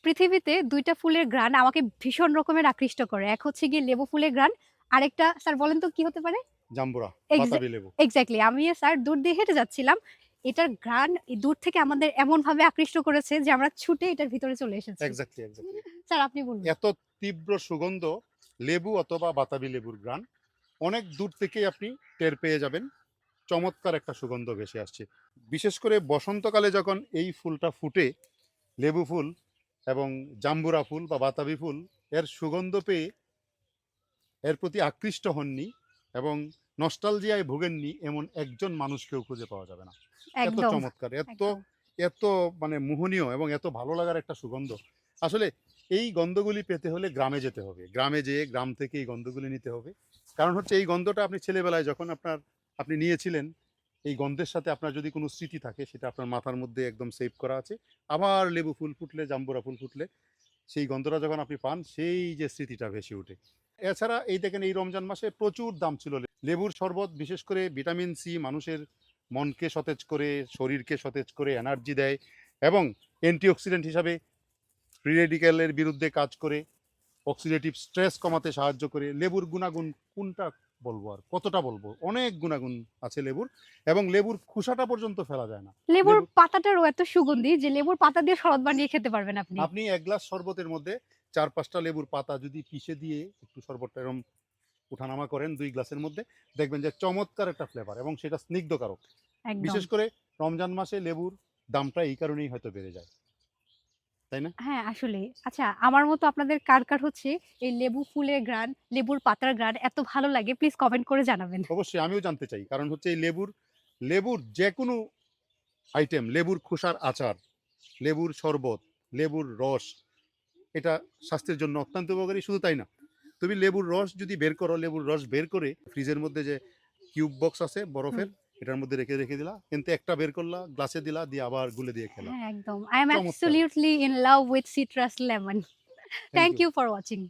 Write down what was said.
পৃথিবীতে ২ টা ফুলের ঘ্রাণ আমাকে ভীষণ রকমের আকৃষ্ট করে। এক হচ্ছে গিয়ে লেবু ফুলের ঘ্রাণ, আরেকটা স্যার বলেন তো কি হতে পারে? জাম্বুরা, এক্সা বাতাবি লেবু। এক্সাক্টলি। আমি স্যার দূর দিয়ে হেঁটে যাচ্ছিলাম। এটার ঘ্রাণ দূর থেকে আমাদের এমনভাবে আকৃষ্ট করেছে যে আমরা ছুটে এটার ভিতরে চলে এসেছি। Exactly, exactly. স্যার আপনি বলুন। এত তীব্র সুগন্ধ লেবু অথবা বাতাবি লেবুর ঘ্রাণ অনেক দূর থেকেই আপনি টের পেয়ে যাবেন। চমৎকার একটা সুগন্ধ ভেসে আসছে। বিশেষ করে বসন্তকালে যখন এই ফুলটা ফুটে, লেবু ফুল এবং জাম্বুরা ফুল বা বাতাবি ফুল, এর সুগন্ধ পেয়ে এর প্রতি আকৃষ্ট হননি এবং নস্টালজিয়ায় ভোগেননি এমন একজন মানুষকেও খুঁজে পাওয়া যাবে না। এত একদম, চমৎকার, এত একদম। এত মানে মোহনীয় এবং এত ভালো লাগার একটা সুগন্ধ। আসলে এই গন্ধগুলি পেতে হলে গ্রামে যেতে হবে। গ্রামে যেয়ে গ্রাম থেকে এই গন্ধগুলি নিতে হবে। কারণ হচ্ছে এই গন্ধটা আপনি ছেলেবেলায় যখন আপনি নিয়েছিলেন, এই গন্ধের সাথে আপনার যদি কোনো স্মৃতি থাকে সেটা আপনার মাথার মধ্যে একদম সেভ করা আছে। আবার লেবু ফুল ফুটলে, জাম্বুরা ফুল ফুটলে সেই গন্ধটা যখন আপনি পান, সেই যে স্মৃতিটা ভেসে ওঠে। এছাড়া এই দেখেন এই রমজান মাসে প্রচুর দাম ছিল লেবুর শরবত। বিশেষ করে ভিটামিন সি মানুষের মনকে সতেজ করে, শরীরকে সতেজ করে, এনার্জি দেয় এবং অ্যান্টিঅক্সিডেন্ট হিসাবে ফ্রি রেডিক্যালের বিরুদ্ধে কাজ করে, অক্সিডেটিভ স্ট্রেস কমাতে সাহায্য করে। লেবুর গুণাগুণ কোনটা বলবো আর কতটা বলবো, অনেক গুণাগুণ আছে লেবুর। এবং লেবুর খোসাটা পর্যন্ত ফেলা যায় না। লেবুর লেবু পাতাটারও এত সুগন্ধি যে লেবুর পাতা দিয়ে শরবত বানিয়ে খেতে পারবেন আপনি। আপনি এক গ্লাস শরবতের মধ্যে ৪-৫টা লেবুর পাতা যদি পিষে দিয়ে একটু শরবতটা এরকম উঠানামা করেন ২ গ্লাসের মধ্যে, দেখবেন যে চমৎকার একটা ফ্লেভার এবং সেটা স্নিগ্ধকারক। একদম। বিশেষ করে রমজান মাসে লেবুর দামটা এই কারণেই হয়তো বেড়ে যায়। তাই না? হ্যাঁ, আসলেই। আচ্ছা আমার মতো আপনাদের কার হচ্ছে এই লেবু ফুলের ঘ্রাণ, লেবুর পাতার ঘ্রাণ এত ভালো লাগে প্লিজ কমেন্ট করে জানাবেন। অবশ্যই আমিও জানতে চাই। কারণ হচ্ছে এই লেবুর যেকোনো আইটেম, লেবুর খোসার আচার, লেবুর শরবত, লেবুর রস, এটা স্বাস্থ্যের জন্য অত্যন্ত উপকারী। শুধু তাই না, তুমি লেবুর রস যদি বের করো, লেবুর রস বের করে ফ্রিজের মধ্যে যে কিউব বক্স আছে হুম। বরফের, এটার মধ্যে রেখে দিলা। কিন্তু একটা বের করলা, গ্লাসে দিলা, দিয়ে আবার গুলে দিয়ে খেলা। হ্যাঁ, একদম। I am চমৎকার! absolutely in love with citrus lemon. Thank Thank you. you for watching.